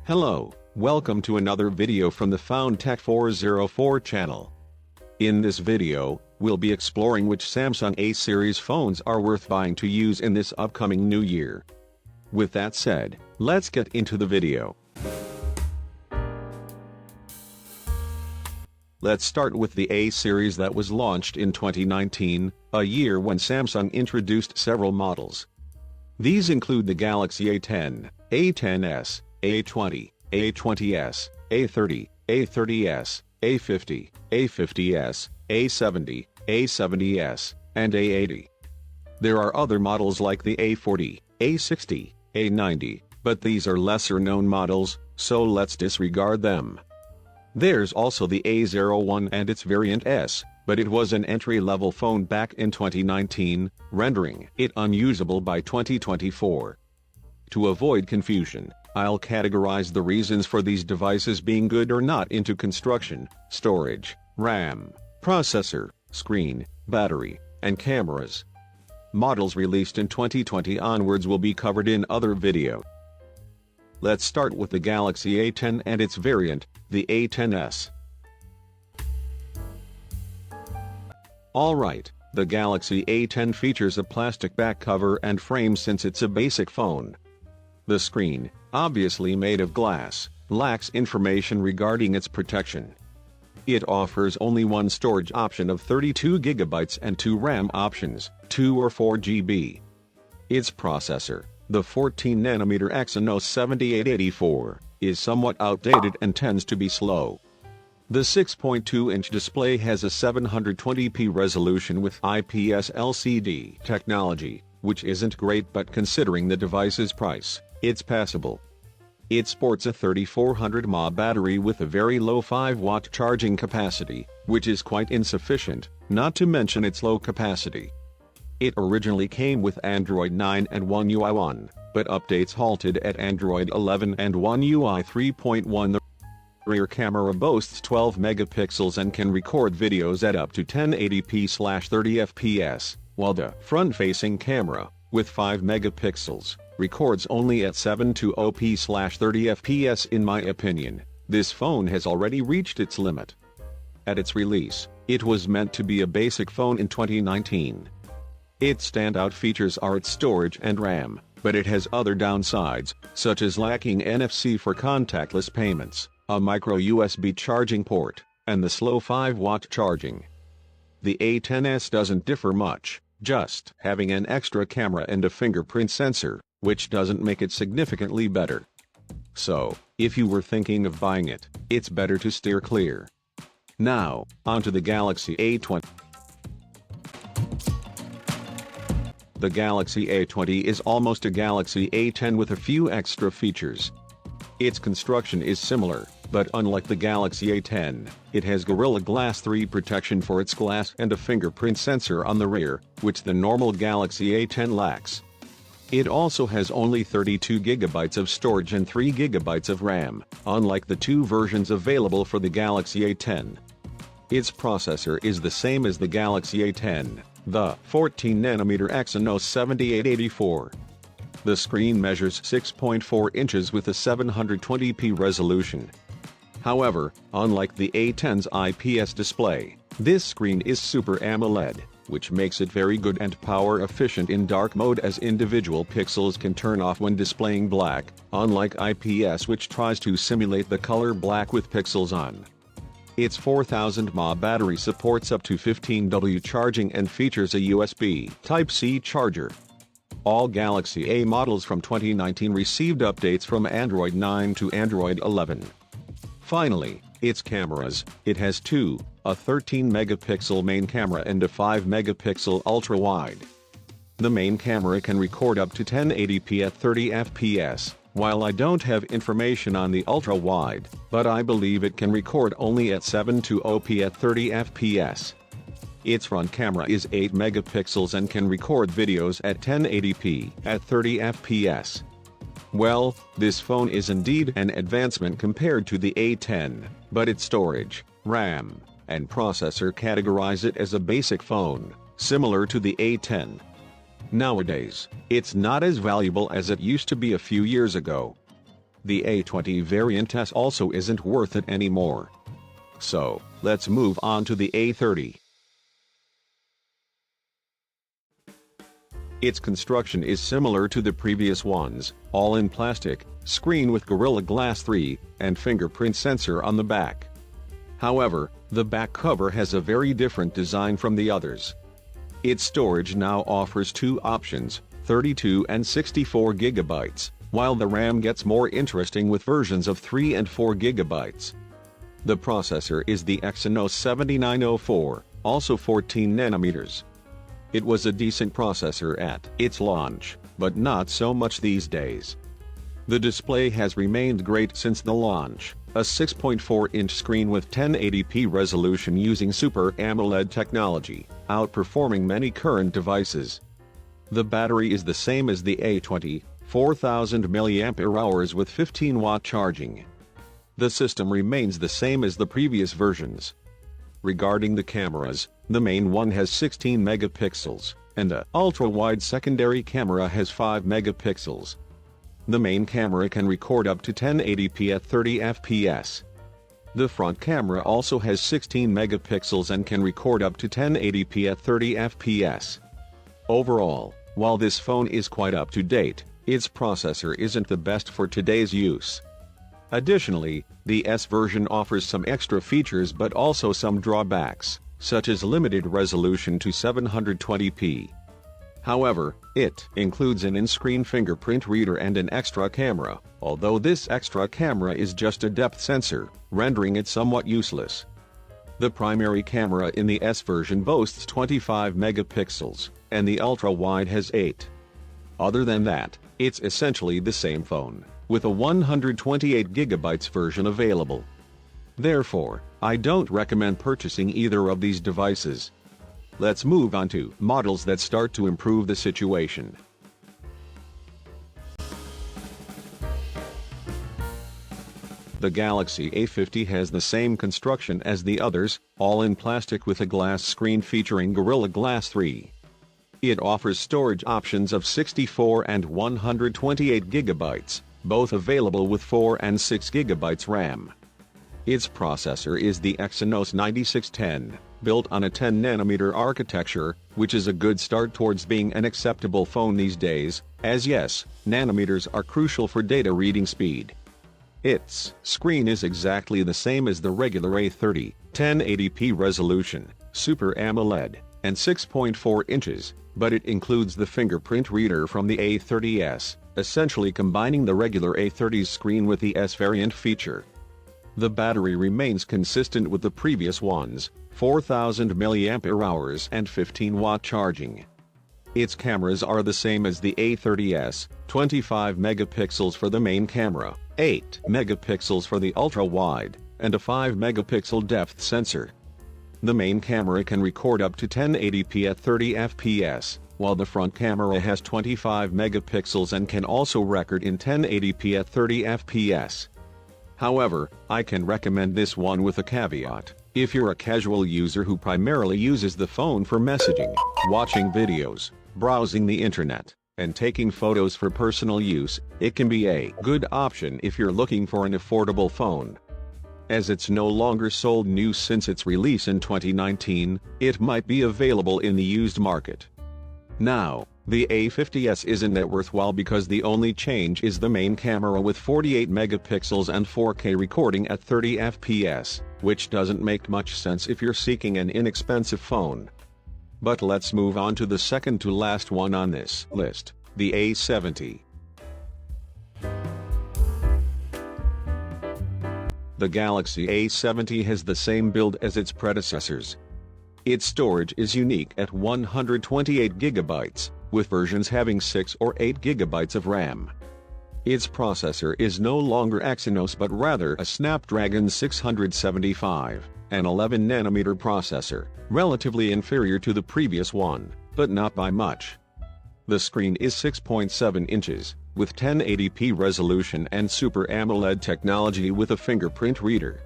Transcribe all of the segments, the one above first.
Hello, welcome to another video from the Found Tech 404 channel. In this video, we'll be exploring which Samsung A series phones are worth buying to use in this upcoming new year. With that said, let's get into the video. Let's start with the A series that was launched in 2019, a year when Samsung introduced several models. These include the Galaxy A10, A10s, A20, A20s, A30, A30s, A50, A50s, A70, A70s, and A80. There are other models like the A40, A60, A90, but these are lesser-known models, so let's disregard them. There's also the A01 and its variant S, but it was an entry-level phone back in 2019, rendering it unusable by 2024. To avoid confusion, I'll categorize the reasons for these devices being good or not into construction, storage, RAM, processor, screen, battery, and cameras. Models released in 2020 onwards will be covered in other video. Let's start with the Galaxy A10 and its variant, the A10s. Alright, the Galaxy A10 features a plastic back cover and frame since it's a basic phone. The screen, obviously made of glass, lacks information regarding its protection. It offers only one storage option of 32 GB and two RAM options, 2 or 4 GB. Its processor, the 14nm Exynos 7884, is somewhat outdated and tends to be slow. The 6.2-inch display has a 720p resolution with IPS LCD technology, which isn't great, but considering the device's price, it's passable. It sports a 3400 mAh battery with a very low 5-watt charging capacity, which is quite insufficient, not to mention its low capacity. It originally came with Android 9 and One UI 1, but updates halted at Android 11 and One UI 3.1. The rear camera boasts 12 megapixels and can record videos at up to 1080p/30fps, while the front-facing camera, with 5 megapixels, records only at 720p/30fps. In my opinion, this phone has already reached its limit. At its release, it was meant to be a basic phone in 2019. Its standout features are its storage and RAM, but it has other downsides, such as lacking NFC for contactless payments, a micro USB charging port, and the slow 5-watt charging. The A10s doesn't differ much, just having an extra camera and a fingerprint sensor, which doesn't make it significantly better. So, if you were thinking of buying it, it's better to steer clear. Now, onto the Galaxy A20. The Galaxy A20 is almost a Galaxy A10 with a few extra features. Its construction is similar, but unlike the Galaxy A10, it has Gorilla Glass 3 protection for its glass and a fingerprint sensor on the rear, which the normal Galaxy A10 lacks. It also has only 32 GB of storage and 3 GB of RAM, unlike the two versions available for the Galaxy A10. Its processor is the same as the Galaxy A10, the 14nm Exynos 7884. The screen measures 6.4 inches with a 720p resolution. However, unlike the A10's IPS display, this screen is Super AMOLED, which makes it very good and power efficient in dark mode, as individual pixels can turn off when displaying black, unlike IPS, which tries to simulate the color black with pixels on. Its 4000 mAh battery supports up to 15W charging and features a USB Type-C charger. All Galaxy A models from 2019 received updates from Android 9 to Android 11. Finally, its cameras. It has two, a 13-megapixel main camera and a 5-megapixel ultra-wide. The main camera can record up to 1080p at 30fps, while I don't have information on the ultra-wide, but I believe it can record only at 720p at 30fps. Its front camera is 8 megapixels and can record videos at 1080p at 30fps. Well, this phone is indeed an advancement compared to the A10, but its storage, RAM, and processor categorize it as a basic phone, similar to the A10. Nowadays, it's not as valuable as it used to be a few years ago. the A20 variant S also isn't worth it anymore. So, let's move on to the A30. Its construction is similar to the previous ones, all in plastic, screen with Gorilla Glass 3, and fingerprint sensor on the back. However, the back cover has a very different design from the others. Its storage now offers two options, 32 and 64 GB, while the RAM gets more interesting with versions of 3 and 4 GB. The processor is the Exynos 7904, also 14 nanometers. It was a decent processor at its launch, but not so much these days. The display has remained great since the launch, a 6.4-inch screen with 1080p resolution using Super AMOLED technology, outperforming many current devices. The battery is the same as the A20, 4000 mAh with 15-watt charging. The system remains the same as the previous versions. Regarding the cameras, the main one has 16 megapixels, and a ultra-wide secondary camera has 5 megapixels. The main camera can record up to 1080p at 30 fps. The front camera also has 16 megapixels and can record up to 1080p at 30 fps. Overall, while this phone is quite up to date, its processor isn't the best for today's use. Additionally, the S version offers some extra features but also some drawbacks, such as limited resolution to 720p. However, it includes an in-screen fingerprint reader and an extra camera, although this extra camera is just a depth sensor, rendering it somewhat useless. The primary camera in the S version boasts 25 megapixels, and the ultra-wide has 8. Other than that, it's essentially the same phone, with a 128GB version available. Therefore, I don't recommend purchasing either of these devices. Let's move on to models that start to improve the situation. The Galaxy A50 has the same construction as the others, all in plastic with a glass screen featuring Gorilla Glass 3. It offers storage options of 64 and 128 GB, both available with 4 and 6 GB RAM. Its processor is the Exynos 9610, built on a 10nm architecture, which is a good start towards being an acceptable phone these days, as yes, nanometers are crucial for data reading speed. Its screen is exactly the same as the regular A30, 1080p resolution, Super AMOLED, and 6.4 inches, but it includes the fingerprint reader from the A30s, essentially combining the regular A30's screen with the S variant feature. The battery remains consistent with the previous ones, 4000 mAh and 15-watt charging. Its cameras are the same as the A30s, 25 megapixels for the main camera, 8 megapixels for the ultra-wide, and a 5 megapixel depth sensor. The main camera can record up to 1080p at 30 fps, while the front camera has 25 megapixels and can also record in 1080p at 30 fps. However, I can recommend this one with a caveat. If you're a casual user who primarily uses the phone for messaging, watching videos, browsing the internet, and taking photos for personal use, it can be a good option if you're looking for an affordable phone. As it's no longer sold new since its release in 2019, it might be available in the used market. Now, the A50s isn't that worthwhile because the only change is the main camera with 48 megapixels and 4K recording at 30 fps, which doesn't make much sense if you're seeking an inexpensive phone. But let's move on to the second to last one on this list, the A70. The Galaxy A70 has the same build as its predecessors. Its storage is unique at 128 GB, with versions having 6 or 8 GB of RAM. Its processor is no longer Exynos but rather a Snapdragon 675, an 11nm processor, relatively inferior to the previous one, but not by much. The screen is 6.7 inches, with 1080p resolution and Super AMOLED technology with a fingerprint reader.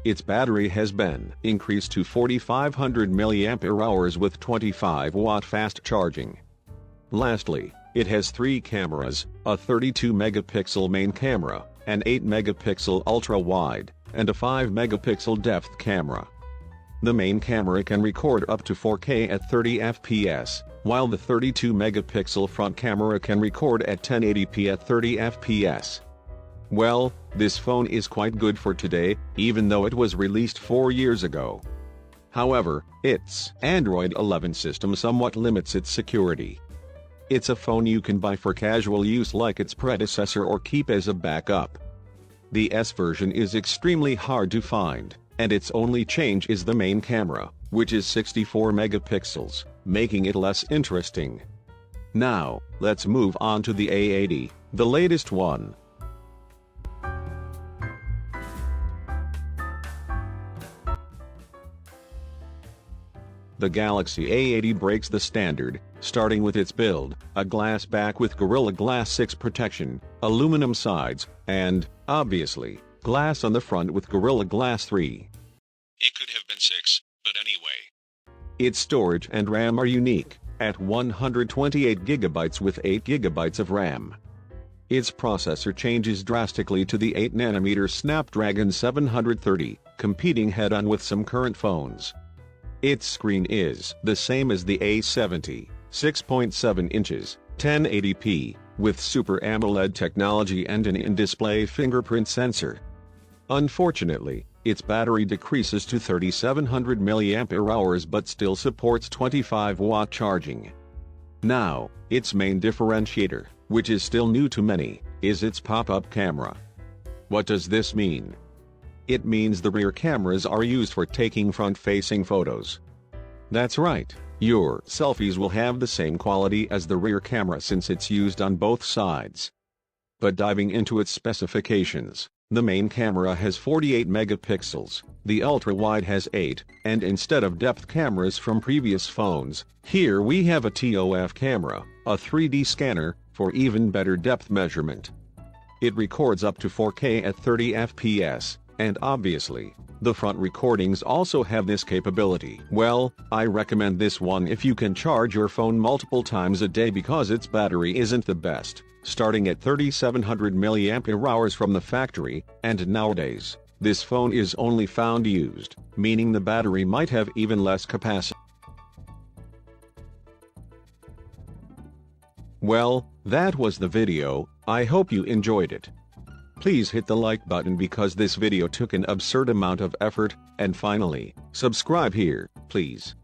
Its battery has been increased to 4500 mAh with 25-watt fast charging. Lastly, it has 3 cameras, a 32-megapixel main camera, an 8-megapixel ultra-wide, and a 5-megapixel depth camera. The main camera can record up to 4K at 30 fps, while the 32-megapixel front camera can record at 1080p at 30 fps. Well, this phone is quite good for today, even though it was released 4 years ago. However, its Android 11 system somewhat limits its security. It's a phone you can buy for casual use like its predecessor or keep as a backup. The S version is extremely hard to find, and its only change is the main camera, which is 64 megapixels, making it less interesting. Now, let's move on to the A80, the latest one. The Galaxy A80 breaks the standard, starting with its build, a glass back with Gorilla Glass 6 protection, aluminum sides, and, obviously, glass on the front with Gorilla Glass 3. It could have been 6, but anyway. Its storage and RAM are unique, at 128GB with 8GB of RAM. Its processor changes drastically to the 8nm Snapdragon 730, competing head-on with some current phones. Its screen is the same as the A70, 6.7 inches, 1080p, with Super AMOLED technology and an in-display fingerprint sensor. Unfortunately, its battery decreases to 3700 mAh but still supports 25-watt charging. Now, its main differentiator, which is still new to many, is its pop-up camera. What does this mean? It means the rear cameras are used for taking front-facing photos. That's right, your selfies will have the same quality as the rear camera since it's used on both sides. But diving into its specifications, the main camera has 48 megapixels, the ultra-wide has 8, and instead of depth cameras from previous phones, here we have a TOF camera, a 3D scanner, for even better depth measurement. It records up to 4K at 30 fps. And obviously, the front recordings also have this capability. Well, I recommend this one if you can charge your phone multiple times a day because its battery isn't the best, starting at 3700 mAh from the factory, and nowadays, this phone is only found used, meaning the battery might have even less capacity. Well, that was the video. I hope you enjoyed it. Please hit the like button because this video took an absurd amount of effort, and finally, subscribe here, please.